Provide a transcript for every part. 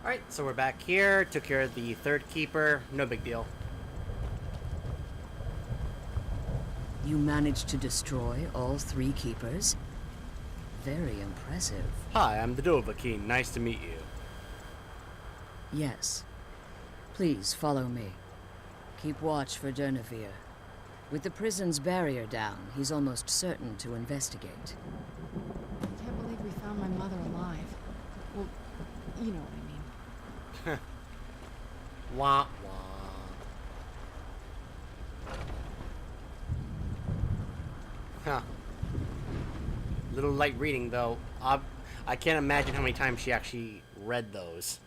Alright, so we're back here. Took care of the third keeper. No big deal. You managed to destroy all 3 keepers? Very impressive. Hi, I'm the Dovahkiin. Nice to meet you. Yes. Please follow me. Keep watch for Durnevere. With the prison's barrier down, he's almost certain to investigate. I can't believe we found my mother alive. Well, you know what I mean. Wah, wah. Huh. Little light reading, though. I can't imagine how many times she actually read those.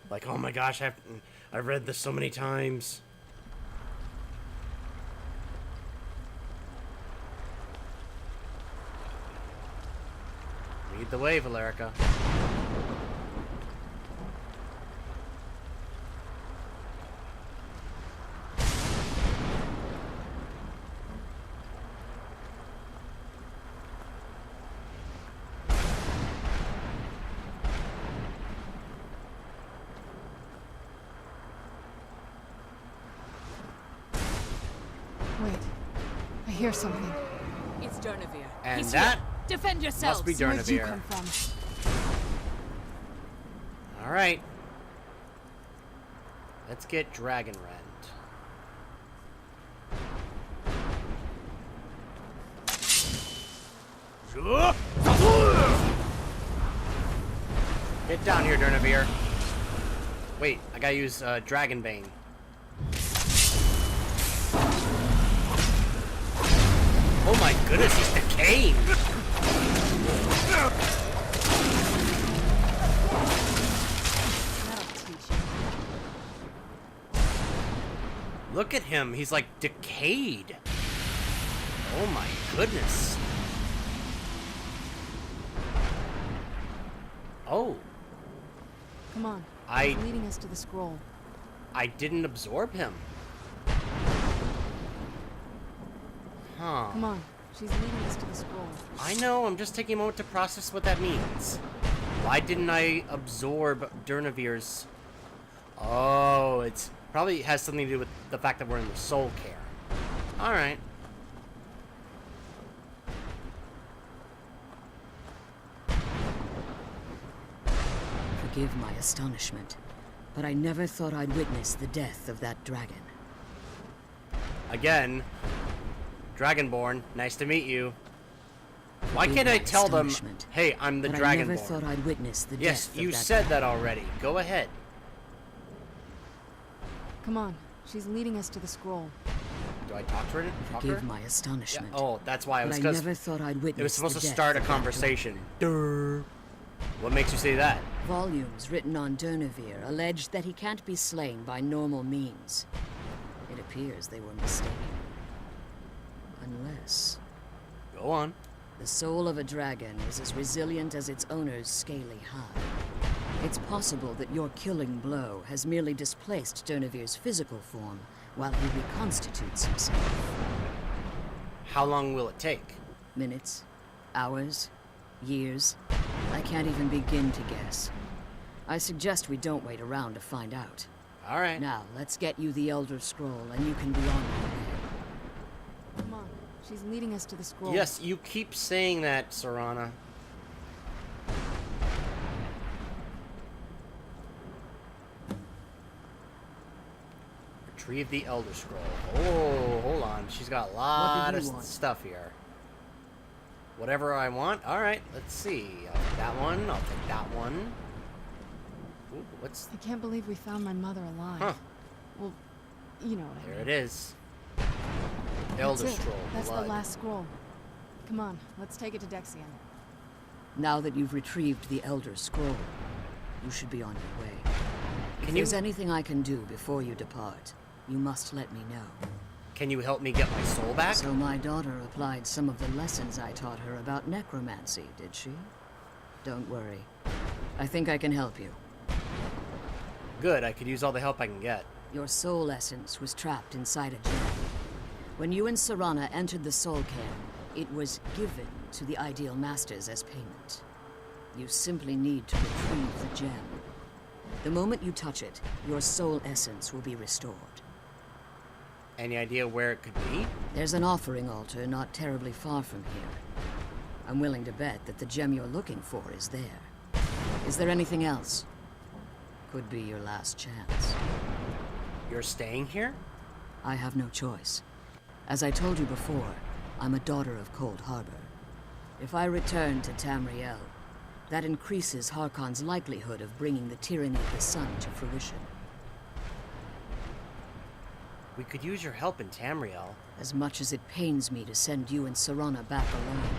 Like, oh my gosh, I've read this so many times. Lead the way, Valerica. Wait, I hear something. It's Durnevere. And He's that here. Defend yourselves. must be Where'd you Durnevere. come from? Alright. Let's get Dragon Rend. Get down here, Durnevere. Wait, I gotta use Dragon Bane. Oh my goodness, he's decaying! That'll teach you. Look at him, he's like decayed. Oh my goodness. Oh, Come on. I- She's leading us to the scroll. I didn't absorb him. Huh. Come on. She's leading us to the scroll. I know, I'm just taking a moment to process what that means. Why didn't I absorb Durnevere's... Oh, it's probably has something to do with the fact that we're in the soul care. Alright. Forgive my astonishment, but I never thought I'd witness the death of that dragon. Again, Dragonborn, nice to meet you. Why Forgive can't I my tell them, astonishment, hey, I'm the but I never Dragonborn? thought I'd witness the Yes, death of you that said that dragon. already. Go ahead. Come on. She's leading us to the scroll. Do I talk to her? Forgive my Yeah. astonishment. Oh, that's why. It but was I because never thought I'd witness it was supposed the to death start a of that conversation. Durr. What makes you say that? Volumes written on Durnevere allege that he can't be slain by normal means. It appears they were mistaken. Unless Go on. the soul of a dragon is as resilient as its owner's scaly hide. It's possible that your killing blow has merely displaced Durnevere's physical form while he reconstitutes himself. How long will it take? Minutes, hours, years. I can't even begin to guess. I suggest we don't wait around to find out. All right. Now, let's get you the Elder Scroll, and you can be on your way. Come on. She's leading us to the scroll. Yes, you keep saying that, Serana. Retrieve the Elder Scroll. Oh, hold on. She's got a lot you of want? stuff here. Whatever I want. All right, let's see. I'll take that one. I'll take that one. Ooh, what's... I can't believe we found my mother alive. Huh. Well, you know what I There mean. it is. Elder That's it. Scroll. That's Blood. the last scroll. Come on. Let's take it to Dexian. Now that you've retrieved the Elder Scroll, you should be on your way. If Can you... there's anything I can do before you depart, you must let me know. Can you help me get my soul back? So my daughter applied some of the lessons I taught her about necromancy, did she? Don't worry. I think I can help you. Good, I could use all the help I can get. Your soul essence was trapped inside a gem. When you and Serana entered the soul cairn, it was given to the Ideal Masters as payment. You simply need to retrieve the gem. The moment you touch it, your soul essence will be restored. Any idea where it could be? There's an offering altar not terribly far from here. I'm willing to bet that the gem you're looking for is there. Is there anything else? Could be your last chance. You're staying here? I have no choice. As I told you before, I'm a daughter of Cold Harbor. If I return to Tamriel, that increases Harkon's likelihood of bringing the tyranny of the sun to fruition. We could use your help in Tamriel. As much as it pains me to send you and Serana back alone,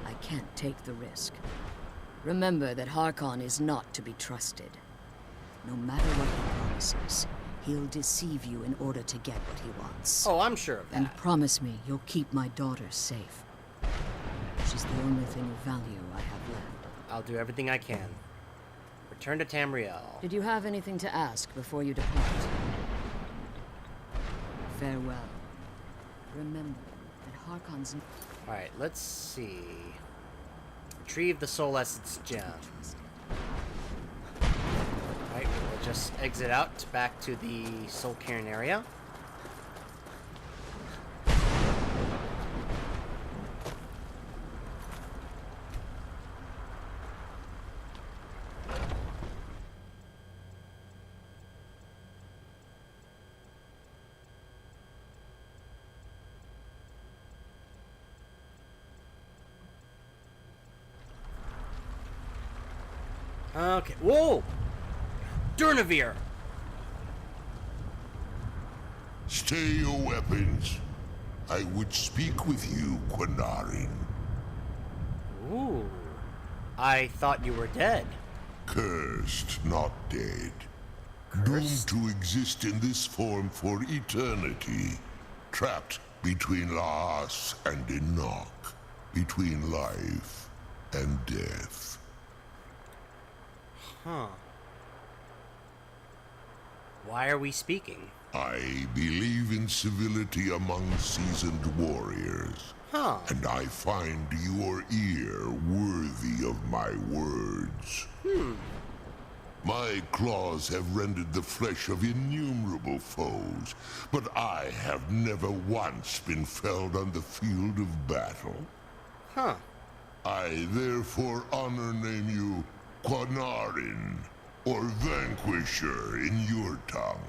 I can't take the risk. Remember that Harkon is not to be trusted. No matter what he promises, he'll deceive you in order to get what he wants. Oh, I'm sure of that. And promise me you'll keep my daughter safe. She's the only thing of value I have left. I'll do everything I can. Return to Tamriel. Did you have anything to ask before you depart? Farewell. Remember that Harkon's... Alright, let's see. Retrieve the Soul Essence gem. Alright, we'll just exit out back to the Soul Cairn area. Okay. Whoa! Durnavir! Stay your weapons. I would speak with you, Quinarin. Ooh. I thought you were dead. Cursed, not dead. Cursed? Doomed to exist in this form for eternity. Trapped between Laas and Enoch. Between life and death. Huh. Why are we speaking? I believe in civility among seasoned warriors. Huh. And I find your ear worthy of my words. My claws have rended the flesh of innumerable foes, but I have never once been felled on the field of battle. Huh. I therefore honor name you Quinarin, or Vanquisher in your tongue.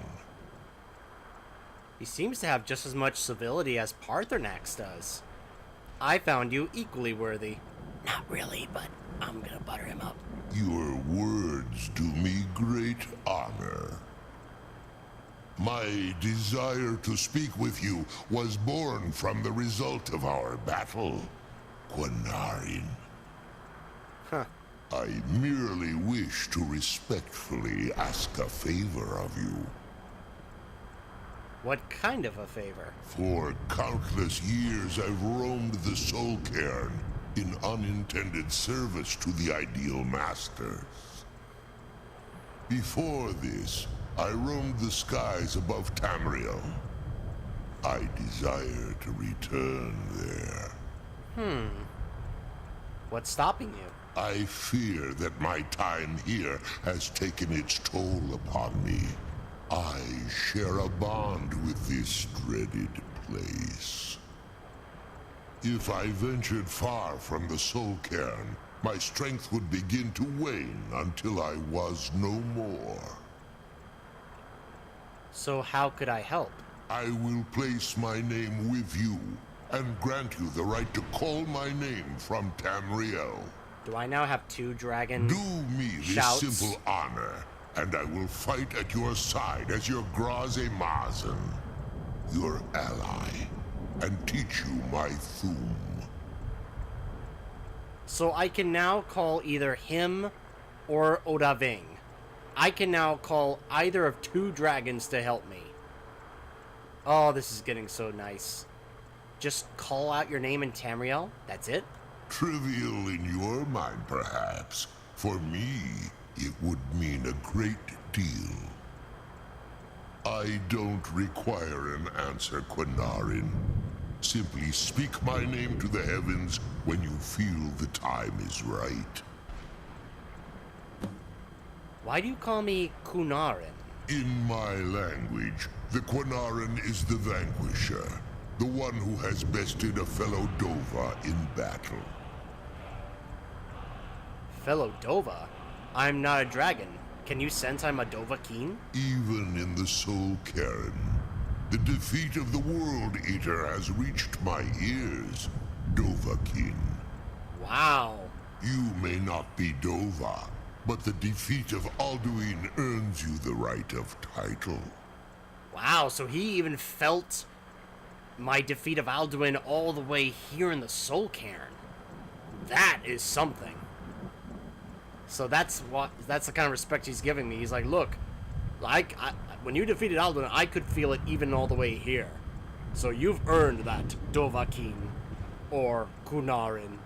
He seems to have just as much civility as Parthenax does. I found you equally worthy. Not really, but I'm gonna butter him up. Your words do me great honor. My desire to speak with you was born from the result of our battle, Quinarin. Huh. I merely wish to respectfully ask a favor of you. What kind of a favor? For countless years I've roamed the Soul Cairn in unintended service to the Ideal Masters. Before this, I roamed the skies above Tamriel. I desire to return there. What's stopping you? I fear that my time here has taken its toll upon me. I share a bond with this dreaded place. If I ventured far from the Soul Cairn, my strength would begin to wane until I was no more. So how could I help? I will place my name with you, and grant you the right to call my name from Tamriel. Do I now have two dragon Do me this shouts? simple honor, and I will fight at your side as your Graze Mazen, your ally, and teach you my Thum. So I can now call either him or Odaving. I can now call either of two dragons to help me. Oh, this is getting so nice. Just call out your name in Tamriel? That's it? Trivial in your mind, perhaps. For me, it would mean a great deal. I don't require an answer, Quinarin. Simply speak my name to the heavens when you feel the time is right. Why do you call me Kunarin? In my language, the Quinaran is the vanquisher, the one who has bested a fellow Dova in battle. Fellow Dova? I'm not a dragon. Can you sense I'm a Dovahkiin? Even in the Soul Cairn, the defeat of the World Eater has reached my ears, Dovahkiin. Wow. You may not be Dova, but the defeat of Alduin earns you the right of title. Wow, so he even felt my defeat of Alduin all the way here in the Soul Cairn. That is something. So that's the kind of respect he's giving me. He's like, look, when you defeated Alduin, I could feel it even all the way here. So you've earned that, Dovahkiin, or Kunarin.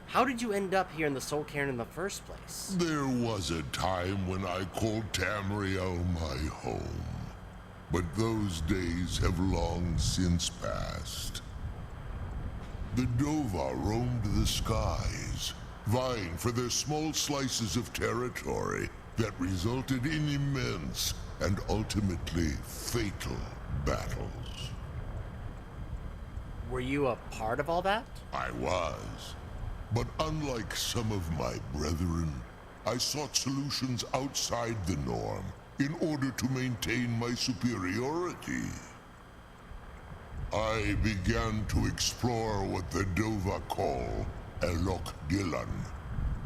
How did you end up here in the Soul Cairn in the first place? There was a time when I called Tamriel my home, but those days have long since passed. The Dova roamed the skies, vying for their small slices of territory that resulted in immense and ultimately fatal battles. Were you a part of all that? I was. But unlike some of my brethren, I sought solutions outside the norm in order to maintain my superiority. I began to explore what the Dova call Elok Gillan,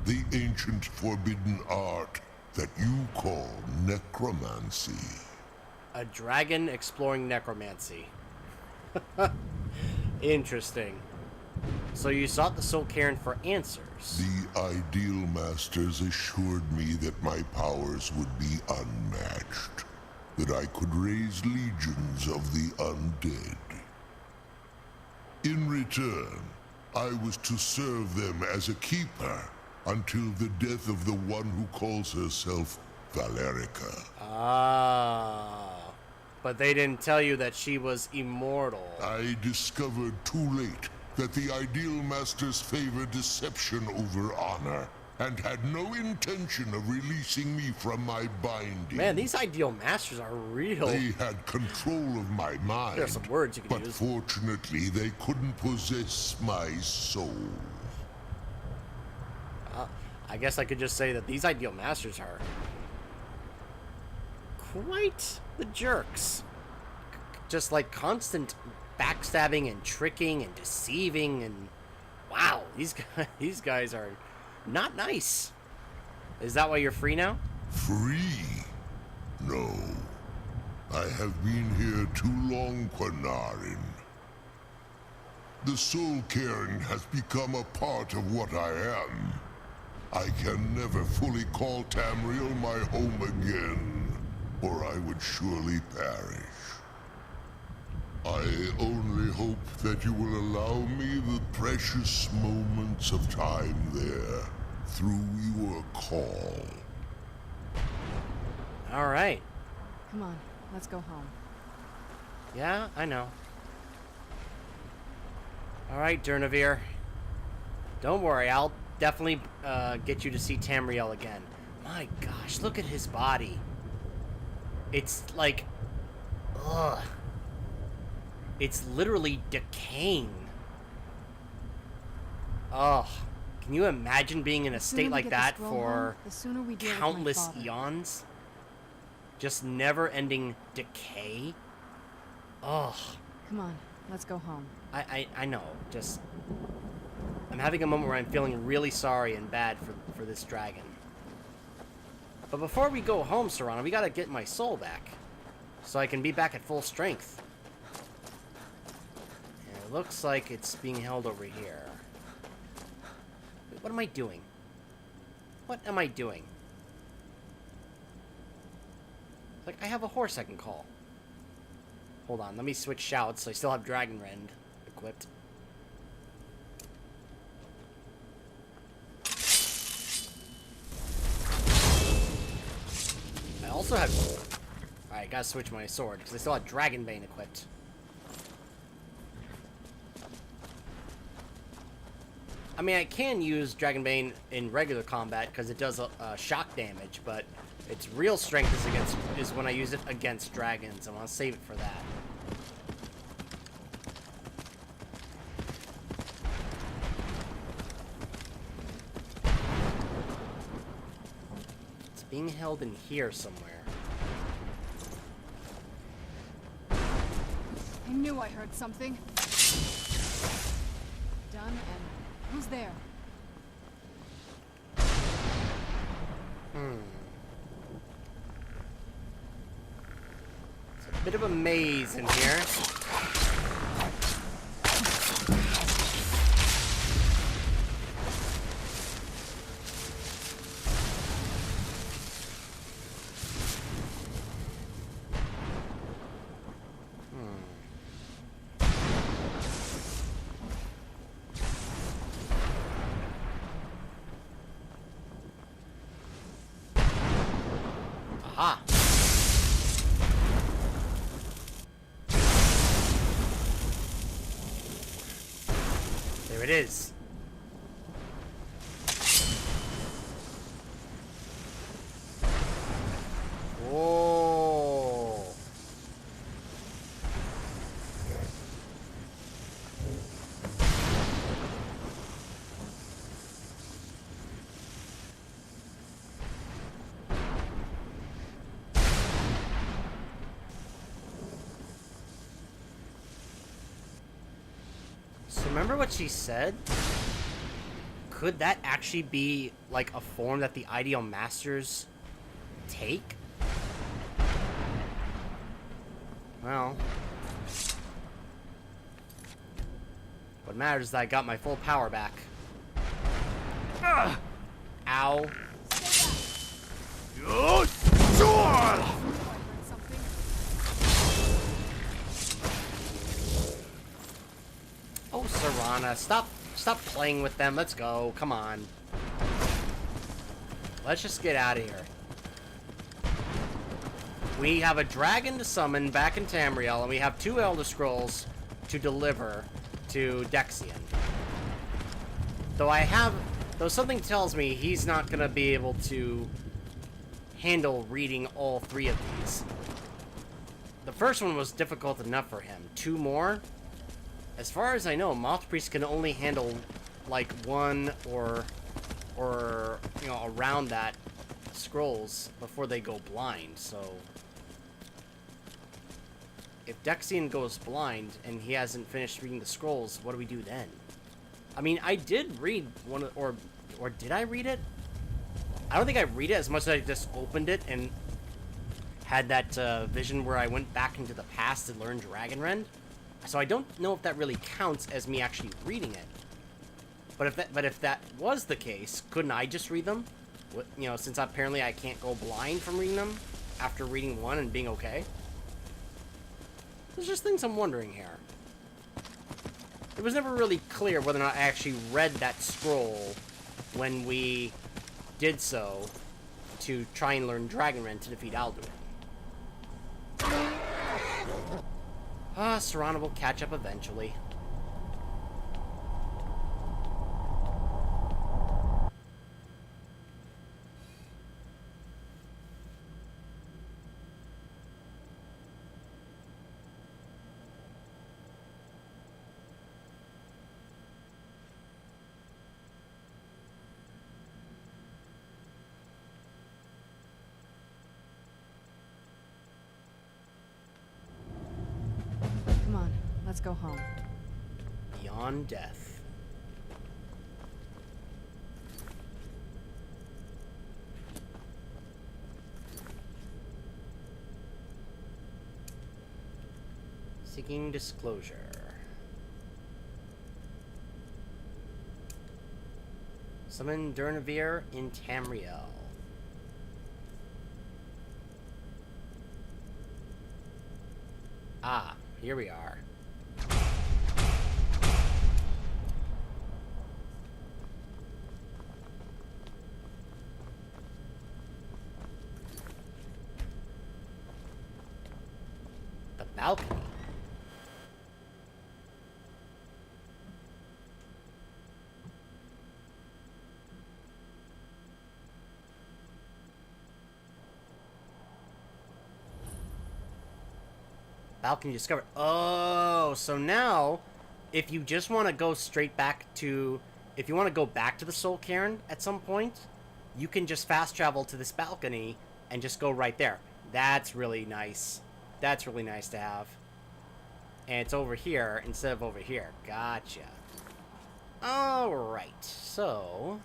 the ancient forbidden art that you call necromancy. A dragon exploring necromancy. Interesting. So you sought the Soul Cairn for answers. The Ideal Masters assured me that my powers would be unmatched, that I could raise legions of the undead. In return, I was to serve them as a keeper until the death of the one who calls herself Valerica. Ah. But they didn't tell you that she was immortal. I discovered too late that the Ideal Masters favor deception over honor, and had no intention of releasing me from my binding. Man, these Ideal Masters are real. They had control of my mind. There are some words you can but use. Fortunately, they couldn't possess my soul. I guess I could just say that these Ideal Masters are quite the jerks. Just like constant backstabbing and tricking and deceiving, and wow, these guys are not nice. Is that why you're free now? Free? No. I have been here too long, Quinarin. The Soul Cairn has become a part of what I am. I can never fully call Tamriel my home again, or I would surely perish. I only hope that you will allow me the precious moments of time there through your call. All right. Come on, let's go home. Yeah, I know. All right, Durnavir. Don't worry, I'll definitely get you to see Tamriel again. My gosh, look at his body. It's like, ugh. It's literally decaying. Ugh. Can you imagine being in a state like that for countless eons? Just never-ending decay? Ugh. Come on, let's go home. I know, just... I'm having a moment where I'm feeling really sorry and bad for this dragon. But before we go home, Serana, we gotta get my soul back. So I can be back at full strength. And it looks like it's being held over here. Wait, what am I doing? What am I doing? Like, I have a horse I can call. Hold on, let me switch shouts. I still have Dragon Rend equipped. I also have... Alright, gotta switch my sword, because I still have Dragon Bane equipped. I mean, I can use Dragonbane in regular combat because it does shock damage, but its real strength is when I use it against dragons. I want to save it for that. It's being held in here somewhere. I knew I heard something. Done, and who's there? It's a bit of a maze in here. Aha! There it is. Whoa! So remember what she said? Could that actually be like a form that the Ideal Masters take? Well, what matters is that I got my full power back. Ugh. Ow. I heard something. Oh, Serana, stop playing with them. Let's go. Come on. Let's just get out of here. We have a dragon to summon back in Tamriel, and we have 2 Elder Scrolls to deliver to Dexion. Though something tells me he's not gonna be able to handle reading all 3 of these. The first one was difficult enough for him. 2 more? As far as I know, Moth Priest can only handle like 1 or you know, around that scrolls before they go blind. So if Dexion goes blind and he hasn't finished reading the scrolls, what do we do then? I mean, I did read one, or did I read it? I don't think I read it as much as I just opened it and had that vision where I went back into the past to learn Dragonrend. So I don't know if that really counts as me actually reading it. But if that was the case, couldn't I just read them? You know, since apparently I can't go blind from reading them after reading 1 and being okay. There's just things I'm wondering here. It was never really clear whether or not I actually read that scroll when we did so to try and learn Dragonrend to defeat Alduin. Serana will catch up eventually. Come on, let's go home. Beyond death. Seeking disclosure. Summon Durnavir in Tamriel. Ah, here we are. The balcony. balcony discovered. Oh, so now, if you just want to go straight back to... If you want to go back to the Soul Cairn at some point, you can just fast travel to this balcony and just go right there. That's really nice. That's really nice to have. And it's over here instead of over here. Gotcha. Alright, so...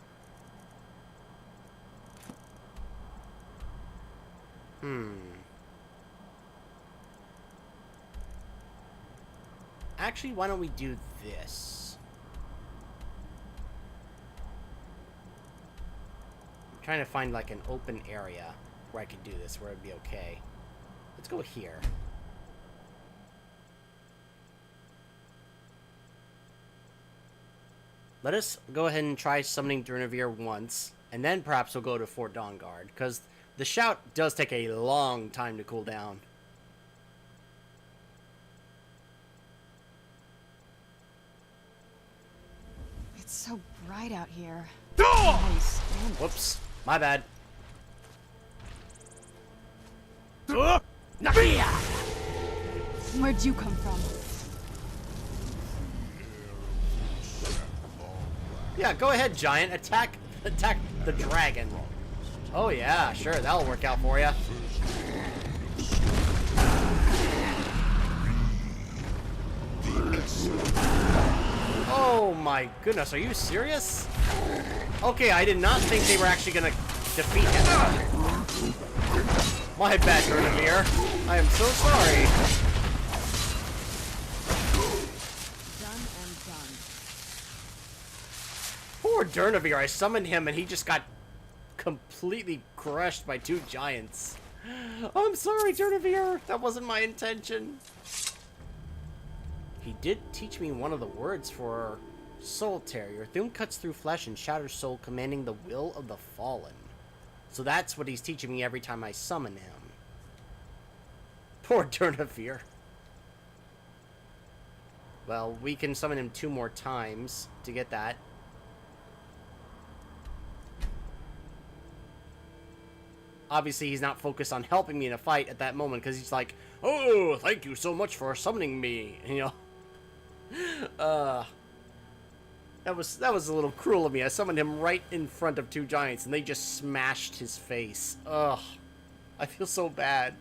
Actually, why don't we do this? I'm trying to find like an open area where I could do this, where it'd be okay. Let's go here. Let us go ahead and try summoning Durnavir once, and then perhaps we'll go to Fort Dawnguard, because the shout does take a long time to cool down. It's so bright out here. Whoops, my bad. Where'd you come from? Yeah, go ahead, Giant. Attack the dragon. Oh yeah, sure, that'll work out for you. Oh my goodness, are you serious? Okay, I did not think they were actually gonna defeat him. My bad, Durnavir. I am so sorry. Done and done. Poor Durnavir, I summoned him and he just got completely crushed by two giants. I'm sorry, Durnavir. That wasn't my intention. He did teach me one of the words for Soul Tear. Your Thum cuts through flesh and shatters soul, commanding the will of the fallen. So that's what he's teaching me every time I summon him. Poor Durnavir. Well, we can summon him 2 more times to get that. Obviously, he's not focused on helping me in a fight at that moment, because he's like, oh, thank you so much for summoning me, you know. That was a little cruel of me. I summoned him right in front of 2 giants, and they just smashed his face. Ugh. I feel so bad.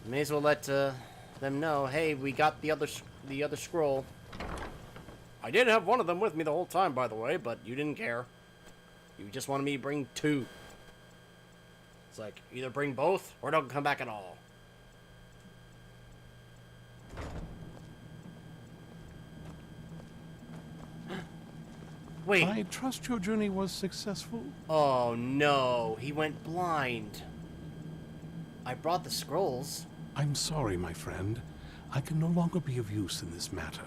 May as well let them know, hey, we got the other scroll. I did have one of them with me the whole time, by the way, but you didn't care. You just wanted me to bring 2. It's like, either bring both, or don't come back at all. Wait. I trust your journey was successful. Oh no, he went blind. I brought the scrolls. I'm sorry, my friend. I can no longer be of use in this matter.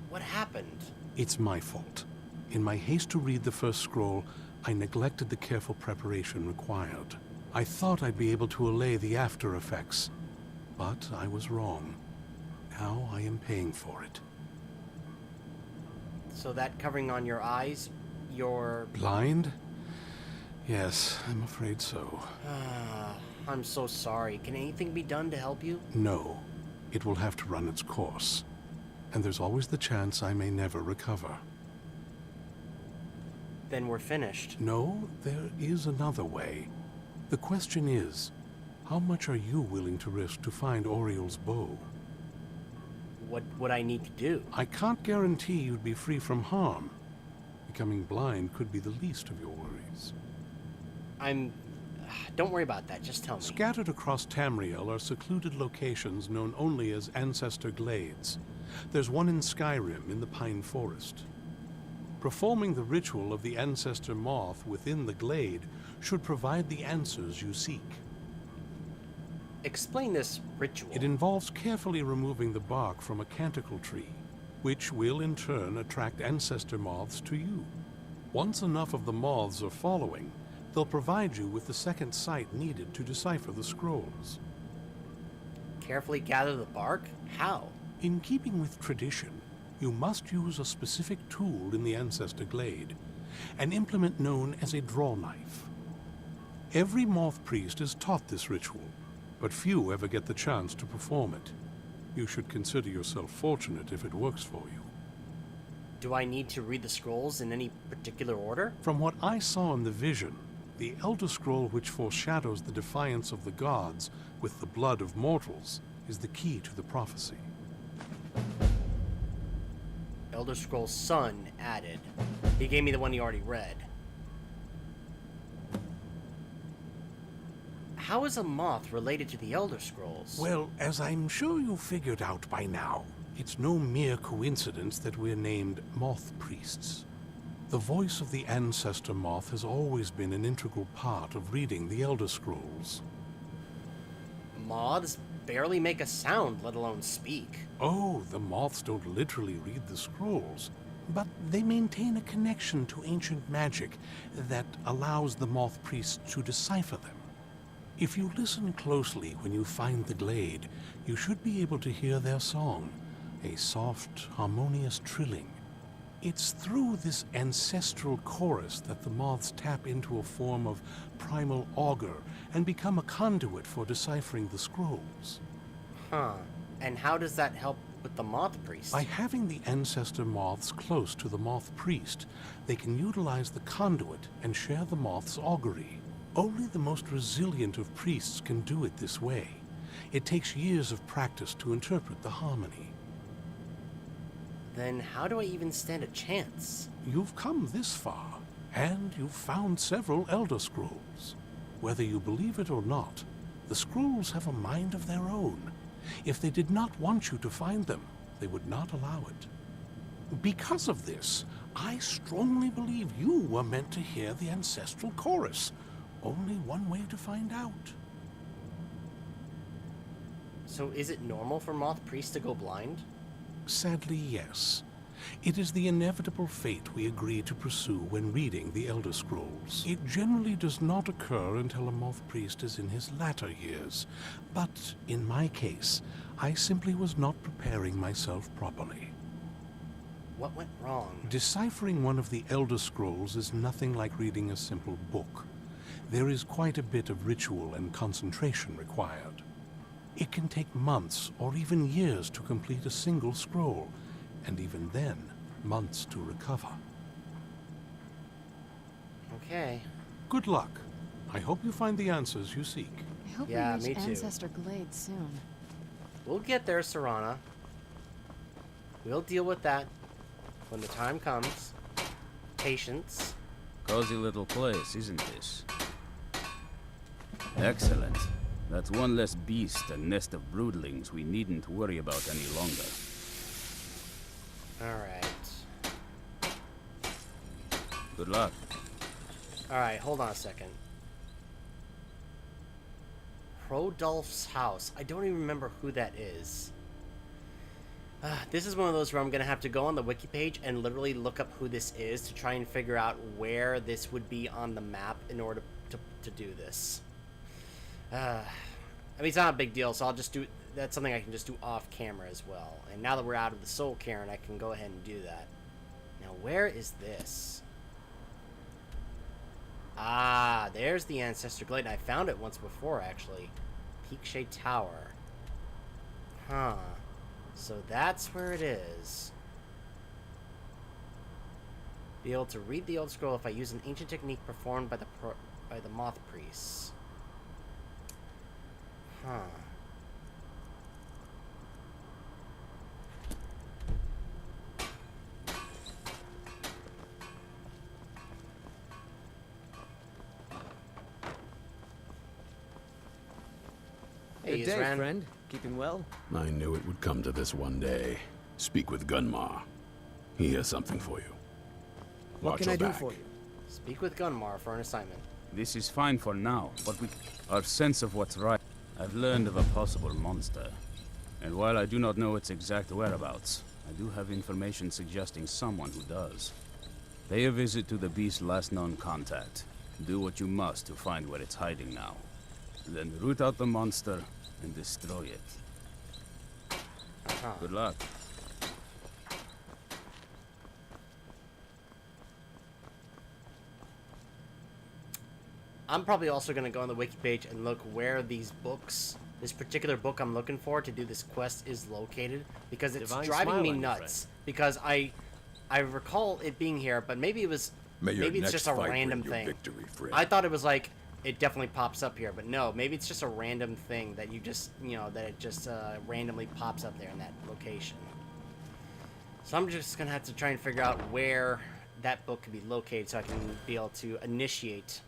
What happened? It's my fault. In my haste to read the first scroll, I neglected the careful preparation required. I thought I'd be able to allay the after effects, but I was wrong. Now I am paying for it. So that covering on your eyes, you're... Blind? Yes, I'm afraid so. I'm so sorry. Can anything be done to help you? No. It will have to run its course. And there's always the chance I may never recover. Then we're finished. No, there is another way. The question is, how much are you willing to risk to find Oriel's bow? What would I need to do? I can't guarantee you'd be free from harm. Becoming blind could be the least of your worries. Don't worry about that, just tell me. Scattered across Tamriel are secluded locations known only as Ancestor Glades. There's one in Skyrim, in the Pine Forest. Performing the ritual of the Ancestor Moth within the glade should provide the answers you seek. Explain this ritual. It involves carefully removing the bark from a canticle tree, which will in turn attract ancestor moths to you. Once enough of the moths are following, they'll provide you with the second sight needed to decipher the scrolls. Carefully gather the bark? How? In keeping with tradition, you must use a specific tool in the Ancestor Glade, an implement known as a draw knife. Every moth priest is taught this ritual, but few ever get the chance to perform it. You should consider yourself fortunate if it works for you. Do I need to read the scrolls in any particular order? From what I saw in the vision, the Elder Scroll which foreshadows the defiance of the gods with the blood of mortals is the key to the prophecy. Elder Scrolls Son added. He gave me the one he already read. How is a moth related to the Elder Scrolls? Well, as I'm sure you figured out by now, it's no mere coincidence that we're named Moth Priests. The voice of the ancestor moth has always been an integral part of reading the Elder Scrolls. Moths barely make a sound, let alone speak. Oh, the moths don't literally read the scrolls, but they maintain a connection to ancient magic that allows the moth priests to decipher them. If you listen closely when you find the glade, you should be able to hear their song, a soft, harmonious trilling. It's through this ancestral chorus that the moths tap into a form of primal augur and become a conduit for deciphering the scrolls. Huh. And how does that help with the moth priest? By having the ancestor moths close to the moth priest, they can utilize the conduit and share the moth's augury. Only the most resilient of priests can do it this way. It takes years of practice to interpret the harmony. Then how do I even stand a chance? You've come this far, and you've found several Elder Scrolls. Whether you believe it or not, the scrolls have a mind of their own. If they did not want you to find them, they would not allow it. Because of this, I strongly believe you were meant to hear the ancestral chorus. Only one way to find out. So is it normal for moth priests to go blind? Sadly, yes. It is the inevitable fate we agree to pursue when reading the Elder Scrolls. It generally does not occur until a moth priest is in his latter years, but in my case, I simply was not preparing myself properly. What went wrong? Deciphering one of the Elder Scrolls is nothing like reading a simple book. There is quite a bit of ritual and concentration required. It can take months or even years to complete a single scroll, and even then, months to recover. Okay. Good luck. I hope you find the answers you seek. I hope Yeah, we me reach too. Ancestor Glade soon. We'll get there, Serana. We'll deal with that when the time comes. Patience. Cozy little place, isn't this? Excellent. That's one less beast and nest of broodlings we needn't worry about any longer. Alright. Good luck. Alright, hold on a second. Rodolph's house. I don't even remember who that is. This is one of those where I'm going to have to go on the wiki page and literally look up who this is to try and figure out where this would be on the map in order to do this. I mean, it's not a big deal, so I'll just do... That's something I can just do off camera as well. And now that we're out of the Soul Cairn, I can go ahead and do that. Now, where is this? Ah, there's the Ancestor Glade. I found it once before, actually. Peakshade Tower. Huh. So that's where it is. Be able to read the old scroll if I use an ancient technique performed by the moth priests. Huh. Hey, Good day, Yuzran. friend. Keeping well? I knew it would come to this one day. Speak with Gunmar. He has something for you. What Watch can your I do back. for you? Speak with Gunmar for an assignment. This is fine for now, but our sense of what's right. I've learned of a possible monster. And while I do not know its exact whereabouts, I do have information suggesting someone who does. Pay a visit to the beast's last known contact. Do what you must to find where it's hiding now. Then root out the monster and destroy it. Huh. Good luck. I'm probably also going to go on the wiki page and look where these books this particular book I'm looking for to do this quest is located, because it's Divine driving smile me on your nuts. Because I recall it being here, but maybe it was May your maybe it's next just a fight random bring you thing. victory, friend. I thought it was like it definitely pops up here, but no, maybe it's just a random thing that you just that it just randomly pops up there in that location. So I'm just gonna have to try and figure out where that book could be located so I can be able to initiate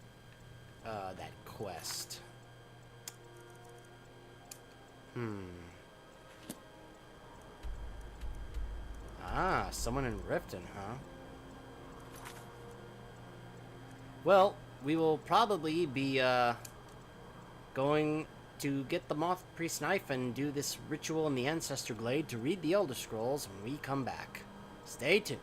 that quest. Ah, someone in Riften, huh? Well, we will probably be going to get the Moth Priest knife and do this ritual in the Ancestor Glade to read the Elder Scrolls when we come back. Stay tuned.